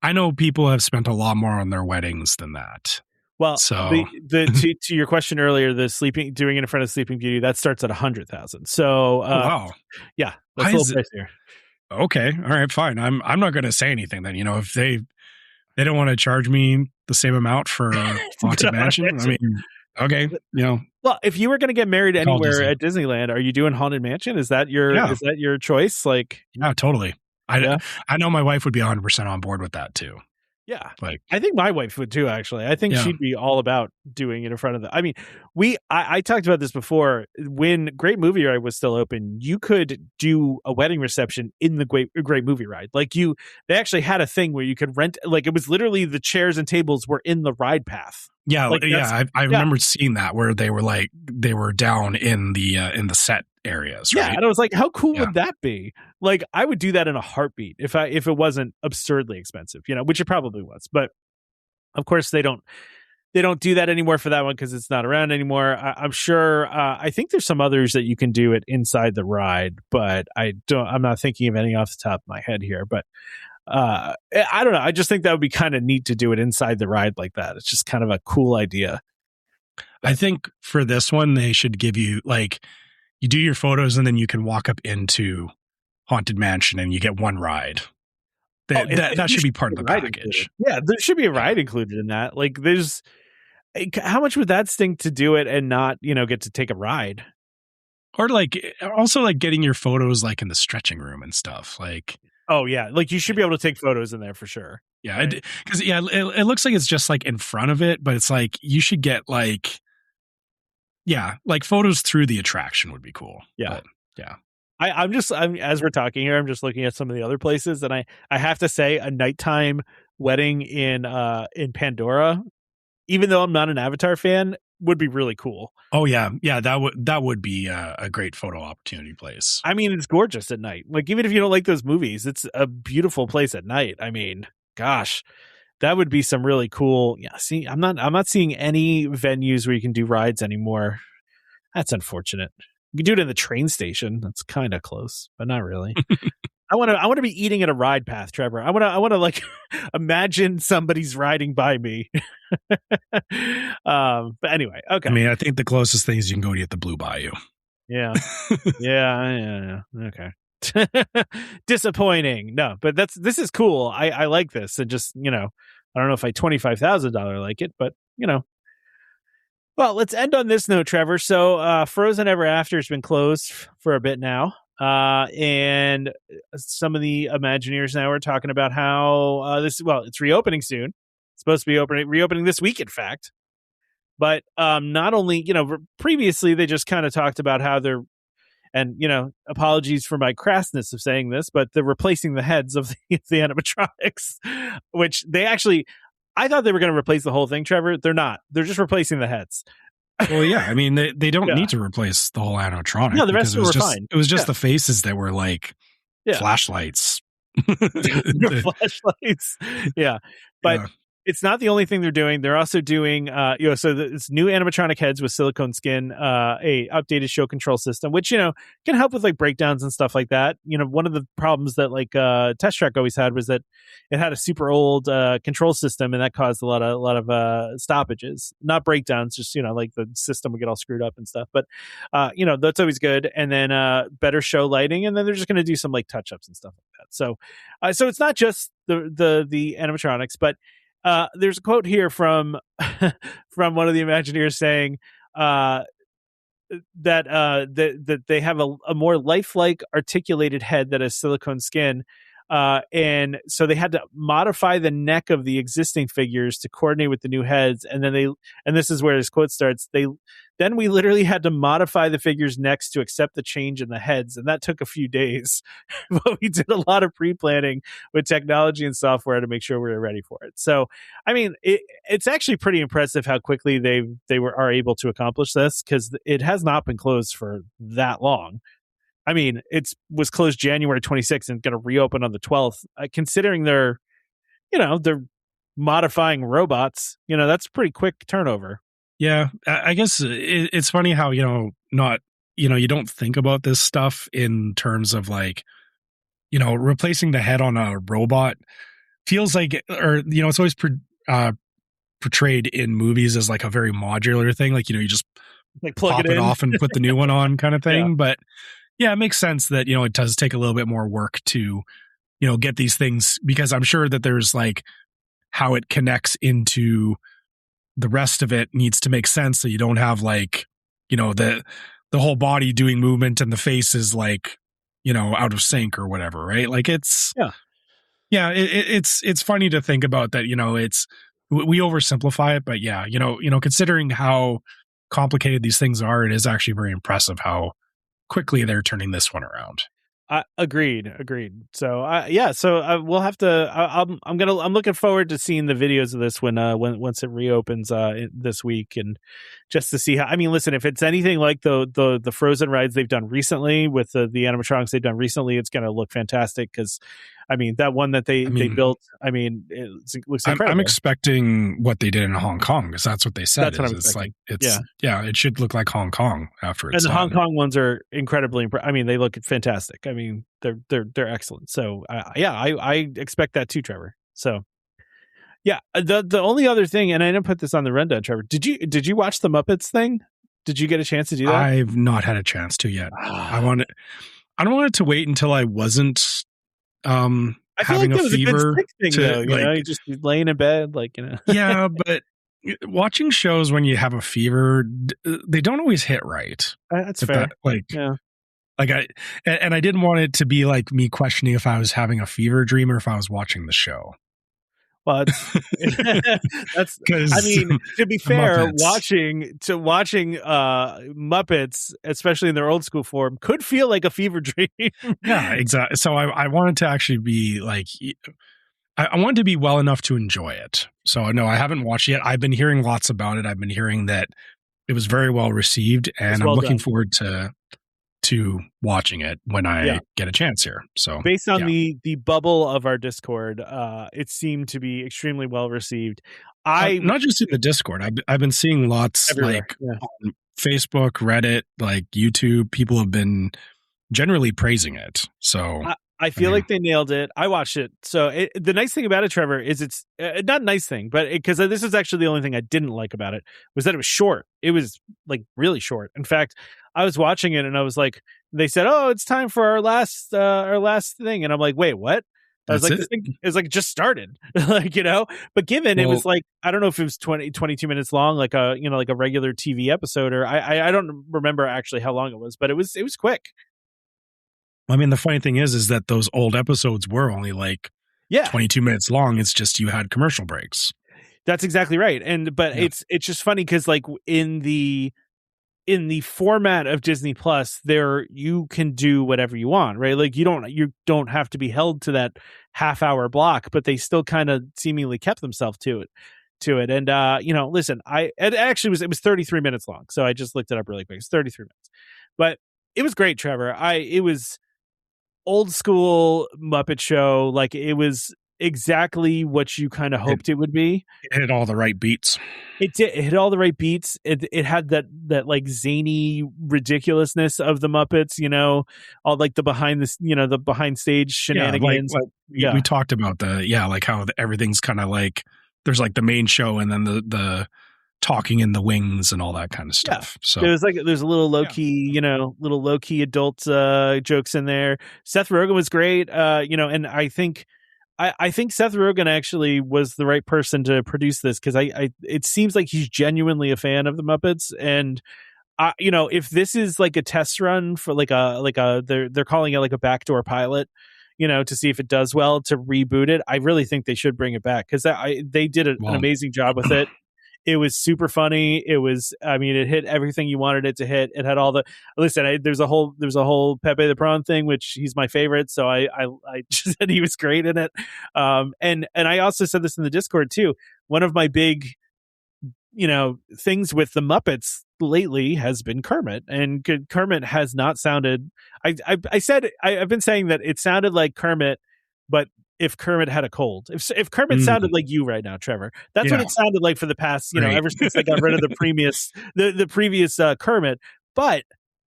know people have spent a lot more on their weddings than that. Well, so to your question earlier, doing it in front of Sleeping Beauty, that starts at $100,000. So, wow, yeah, that's a little pricier. Okay, all right, fine. I'm not going to say anything then. If they don't want to charge me the same amount for Haunted Mansion, I mean, okay, Well, if you were going to get married anywhere at Disneyland, are you doing Haunted Mansion? Is that your choice? Like, yeah, totally. I know my wife would be 100% on board with that too. Yeah, like I think my wife would too. Actually, I think she'd be all about doing it in front of the. I mean, I talked about this before. When Great Movie Ride was still open, you could do a wedding reception in the Great Movie Ride. Like they actually had a thing where you could rent. Like it was literally the chairs and tables were in the ride path. Yeah, I remember seeing that where they were down in the set areas. Right? Yeah, and I was like, how cool would that be? Like, I would do that in a heartbeat if it wasn't absurdly expensive, which it probably was. But of course, they don't do that anymore for that one because it's not around anymore. I'm sure. I think there's some others that you can do it inside the ride, but I'm not thinking of any off the top of my head here. But I don't know. I just think that would be kind of neat to do it inside the ride like that. It's just kind of a cool idea. I think for this one, they should give you like. You do your photos and then you can walk up into Haunted Mansion and you get one ride. That should be part of the package. Included. Yeah, there should be a ride included in that. Like how much would that stink to do it and not, get to take a ride? Or also getting your photos like in the stretching room and stuff. Like, oh yeah. Like you should be able to take photos in there for sure. Yeah. Because it looks like it's just like in front of it, but it's like you should get like, yeah, like photos through the attraction would be cool. Yeah. But, yeah. I'm as we're talking here, I'm just looking at some of the other places, and I have to say a nighttime wedding in Pandora, even though I'm not an Avatar fan, would be really cool. Oh yeah. Yeah, that would be a great photo opportunity place. I mean, it's gorgeous at night. Like even if you don't like those movies, it's a beautiful place at night. I mean, gosh. That would be some really cool. Yeah, see, I'm not seeing any venues where you can do rides anymore. That's unfortunate. You can do it in the train station. That's kind of close, but not really. I want to be eating at a ride path, Trevor. I want to like imagine somebody's riding by me. But anyway, okay. I mean, I think the closest thing is you can go to the Blue Bayou. Yeah. Yeah. Okay. Disappointing. No, but this is cool. I like this. And just, I don't know if I $25,000 like it, but well, let's end on this note, Trevor. So, Frozen Ever After has been closed for a bit now. And some of the Imagineers now are talking about how it's reopening soon. It's supposed to be reopening this week, in fact. But not only, previously they just kind of talked about how they're, and, apologies for my crassness of saying this, but they're replacing the heads of the animatronics, which I thought they were going to replace the whole thing, Trevor. They're not. They're just replacing the heads. Well, yeah. I mean, they don't need to replace the whole animatronic. No, the rest of them were fine. It was just the faces that were like flashlights. Flashlights. Yeah. But it's not the only thing they're doing. They're also doing, it's new animatronic heads with silicone skin, a updated show control system, which, can help with like breakdowns and stuff like that. One of the problems that like Test Track always had was that it had a super old control system, and that caused a lot of stoppages, not breakdowns, just, like the system would get all screwed up and stuff. But, that's always good. And then better show lighting. And then they're just going to do some like touch ups and stuff like that. So it's not just the animatronics, but there's a quote here from one of the Imagineers saying that they have a more lifelike articulated head that has silicone skin. And so they had to modify the neck of the existing figures to coordinate with the new heads. And then and this is where this quote starts. Then we literally had to modify the figures' necks to accept the change in the heads. And that took a few days, but we did a lot of pre-planning with technology and software to make sure we were ready for it. So, I mean, it's actually pretty impressive how quickly they are able to accomplish this, because it has not been closed for that long. I mean, it was closed January 26th and going to reopen on the 12th. Considering they're modifying robots, that's pretty quick turnover. Yeah, I guess it's funny how, you don't think about this stuff in terms of like replacing the head on a robot feels like, or, it's always portrayed in movies as like a very modular thing. Like, you just like plug pop it off and put the new one on kind of thing. Yeah. But yeah, it makes sense that, it does take a little bit more work to, get these things, because I'm sure that there's like how it connects into the rest of it needs to make sense. So you don't have like, the whole body doing movement and the face is like, out of sync or whatever. Right. Like it's funny to think about that, we oversimplify it, but yeah, considering how complicated these things are, it is actually very impressive how quickly they're turning this one around. Agreed. So we'll have to. I'm looking forward to seeing the videos of this once it reopens this week, and just to see how. I mean, listen, if it's anything like the Frozen rides they've done recently with the animatronics they've done recently, it's going to look fantastic. Because I mean, that one that they built, I mean, it looks incredible. I'm expecting what they did in Hong Kong, because that's what they said. That's what I'm expecting. It should look like Hong Kong after it's and the done. Hong Kong ones are incredibly I mean, they look fantastic. I mean, they're excellent. So I expect that too, Trevor. So yeah, the only other thing, and I didn't put this on the rundown, Trevor. Did you watch the Muppets thing? Did you get a chance to do that? I've not had a chance to yet. I don't want it to wait until I wasn't having a fever thing, though, you just laying in bed, Yeah, but watching shows when you have a fever, they don't always hit right. That's fair. I didn't want it to be like me questioning if I was having a fever dream or if I was watching the show. Well, that's. I mean, to be fair, watching Muppets, especially in their old school form, could feel like a fever dream. Yeah, exactly. So I wanted to actually be like, I wanted to be well enough to enjoy it. So no, I haven't watched it yet. I've been hearing lots about it. I've been hearing that it was very well received, and I'm looking forward to watching it when I get a chance here. So based on the bubble of our Discord, it seemed to be extremely well received. Not just in the Discord. I've been seeing lots everywhere. On Facebook, Reddit, like YouTube. People have been generally praising it. So I feel like they nailed it. I watched it. So the nice thing about it, Trevor, is it's not a nice thing, but because this is actually the only thing I didn't like about it, was that it was short. It was like really short. In fact, I was watching it and I was like, they said, "Oh, it's time for our last thing," and I'm like, "Wait, what?" I was like, "This thing is like just started," But given it was like, I don't know if it was 22 minutes long, like a regular TV episode, or I don't remember actually how long it was, but it was quick. I mean, the funny thing is that those old episodes were only like 22 minutes long. It's just you had commercial breaks. That's exactly right. But it's just funny because like in the format of Disney Plus, there you can do whatever you want, right? Like you don't have to be held to that half-hour block, but they still kind of seemingly kept themselves to it. And listen, it was 33 minutes long, so I just looked it up really quick. It's 33 minutes, but it was great, Trevor. It was old school Muppet Show. Like it was exactly what you kind of hoped it would be. It hit all the right beats. It did. It hit all the right beats. It had that like zany ridiculousness of the Muppets, all like the behind stage shenanigans. We talked about like how everything's kind of like there's like the main show and then the talking in the wings and all that kind of stuff. So there's a little low key adult jokes in there. Seth Rogen was great, and I think Seth Rogen actually was the right person to produce this, because it seems like he's genuinely a fan of the Muppets, and if this is like a test run for they're calling it like a backdoor pilot, to see if it does well to reboot it, I really think they should bring it back, because they did an amazing job with it. It was super funny. It hit everything you wanted it to hit. It had all the, there's a whole Pepe the Prawn thing, which he's my favorite. So I just said he was great in it. And I also said this in the Discord too. One of my big, things with the Muppets lately has been Kermit, and Kermit has not sounded, I've been saying that it sounded like Kermit, but if Kermit had a cold, if Kermit sounded like you right now, Trevor, that's what it sounded like for the past, ever since I got rid of the previous Kermit. But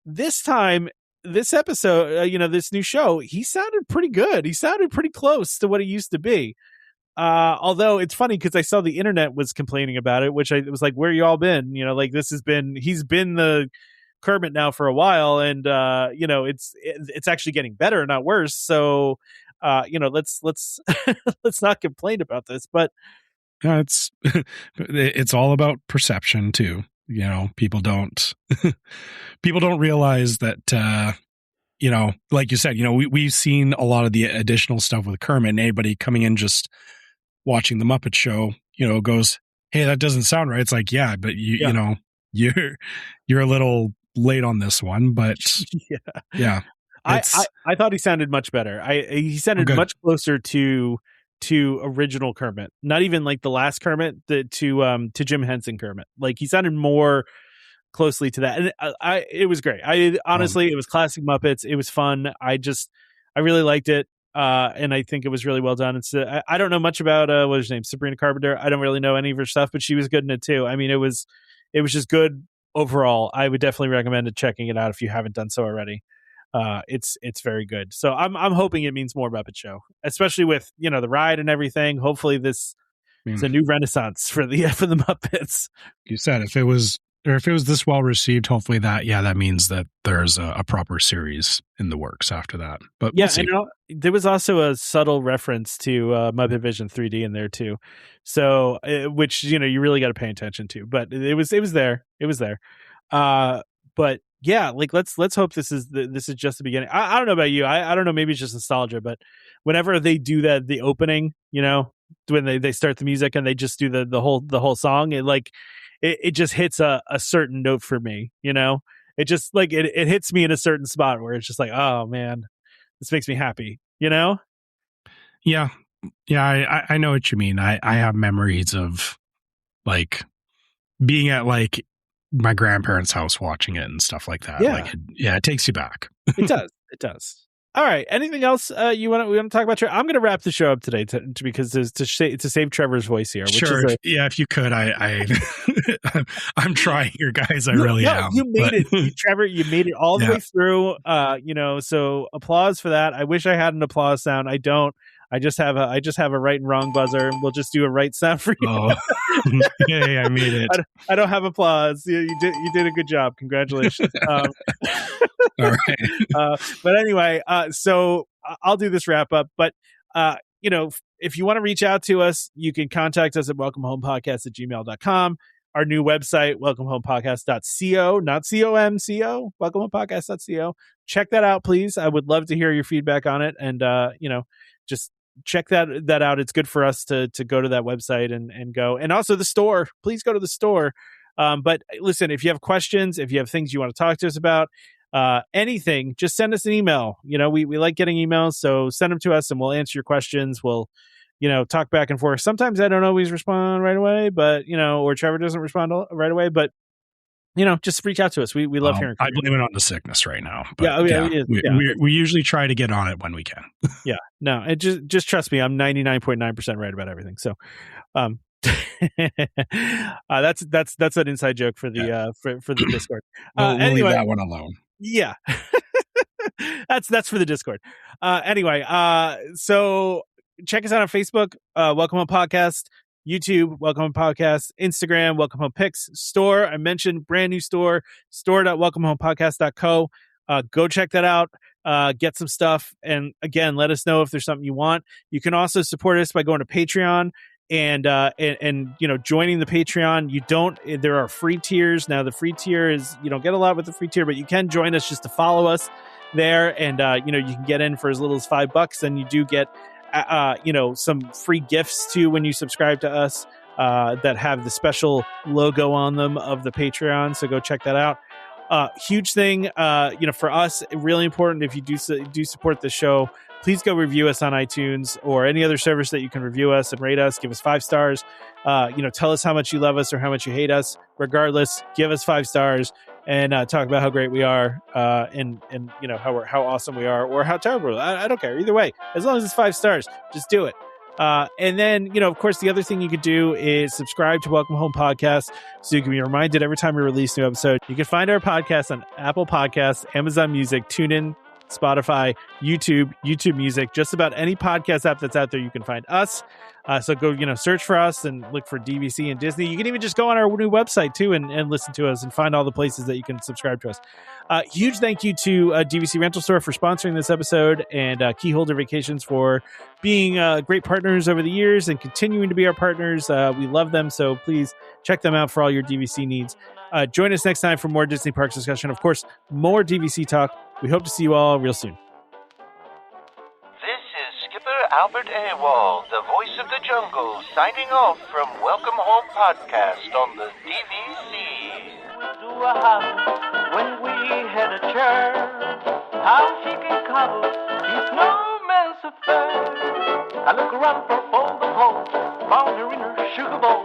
this time this episode, this new show, he sounded pretty good. He sounded pretty close to what he used to be. Although it's funny because I saw the internet was complaining about it, which I was like, where you all been? He's been the Kermit now for a while, and it's actually getting better, not worse. So, let's let's not complain about this. But it's all about perception too. People don't realize that. Like you said, we've seen a lot of the additional stuff with Kermit, and anybody coming in just watching the Muppet Show, goes, "Hey, that doesn't sound right." It's like, yeah, but you're a little late on this one, but yeah. I thought he sounded much better. He sounded much closer to original Kermit, not even like the last Kermit, to Jim Henson Kermit. Like he sounded more closely to that, and it was great. Honestly, it was classic Muppets. It was fun. I really liked it. And I think it was really well done. It's I don't know much about what was her name, Sabrina Carpenter. I don't really know any of her stuff, but she was good in it too. I mean, it was just good overall. I would definitely recommend checking it out if you haven't done so already. It's very good. So I'm hoping it means more Muppet Show, especially with the ride and everything. Hopefully this is a new renaissance for the Muppets. You said if it was this well received, hopefully that means that there's a proper series in the works after that. But yeah, we'll see. There was also a subtle reference to Muppet Vision 3D in there too, so which you really got to pay attention to. But it was there. It was there. But yeah, like let's hope this is just the beginning. I don't know about you. I don't know. Maybe it's just nostalgia, but whenever they do the opening, when they start the music and they just do the whole song, it just hits a certain note for me, it just like it hits me in a certain spot where it's just like, oh man, this makes me happy, Yeah. I know what you mean. I have memories of like being at like my grandparents' house watching it and stuff like that. Yeah. It takes you back. It does. All right. Anything else we want to talk about? I'm going to wrap the show up today because to save Trevor's voice here. Sure. If you could, I'm trying here, guys. I really am. You made it, Trevor. You made it all the way through. So applause for that. I wish I had an applause sound. I don't. I just have a right and wrong buzzer. We'll just do a right sound for you. Oh. Yay, I made it. I don't have applause. You did a good job. Congratulations. All right. But anyway, so I'll do this wrap up. But if you want to reach out to us, you can contact us at welcomehomepodcast@gmail.com. Our new website, welcomehomepodcast.co, not COMCO, welcomehomepodcast.co. Check that out, please. I would love to hear your feedback on it, and just check that out. It's good for us to go to that website and go, and also the store. Please go to the store. But listen, if you have questions, if you have things you want to talk to us about, anything, just send us an email. We like getting emails, so send them to us and we'll answer your questions. We'll talk back and forth. Sometimes I don't always respond right away, but or Trevor doesn't respond right away, but just reach out to us. We love hearing from you. I blame it on the sickness right now. But we usually try to get on it when we can. Yeah. No, it just trust me, I'm 99.9% right about everything. So that's an inside joke for the for the Discord. We'll leave that one alone. Yeah. that's for the Discord. Anyway, so check us out on Facebook, Welcome Home Podcast, YouTube, Welcome Home Podcast, Instagram, Welcome Home Pics, store. I mentioned brand new store.welcomehomepodcast.co. Go check that out. Get some stuff. And again, let us know if there's something you want. You can also support us by going to Patreon and joining the Patreon. There are free tiers. Now the free tier is, you don't get a lot with the free tier, but you can join us just to follow us there. And, you can get in for as little as $5, and you do get, some free gifts too when you subscribe to us that have the special logo on them of the Patreon. So go check that out. Huge thing, for us, really important. If you do support the show, please go review us on iTunes or any other service that you can review us and rate us. Give us 5 stars. Tell us how much you love us or how much you hate us. Regardless, give us 5 stars and talk about how great we are and how awesome we are or how terrible. I don't care. Either way, as long as it's 5 stars, just do it. And then, of course, the other thing you could do is subscribe to Welcome Home Podcast so you can be reminded every time we release a new episode. You can find our podcast on Apple Podcasts, Amazon Music, TuneIn, Spotify, YouTube Music, just about any podcast app that's out there. You can find us. So go, search for us and look for DVC and Disney. You can even just go on our new website too and listen to us and find all the places that you can subscribe to us. Huge thank you to DVC Rental Store for sponsoring this episode, and Keyholder Vacations for being great partners over the years and continuing to be our partners. We love them, so please check them out for all your DVC needs. Join us next time for more Disney Parks discussion. Of course, more DVC talk. We hope to see you all real soon. This is Skipper Albert A. Walt, the voice of the jungle, signing off from Welcome Home Podcast on the DVC. To a house when we had a chair, how she can cuddle, it's no man's affair. I look around for all the home, found her in her sugar bowl.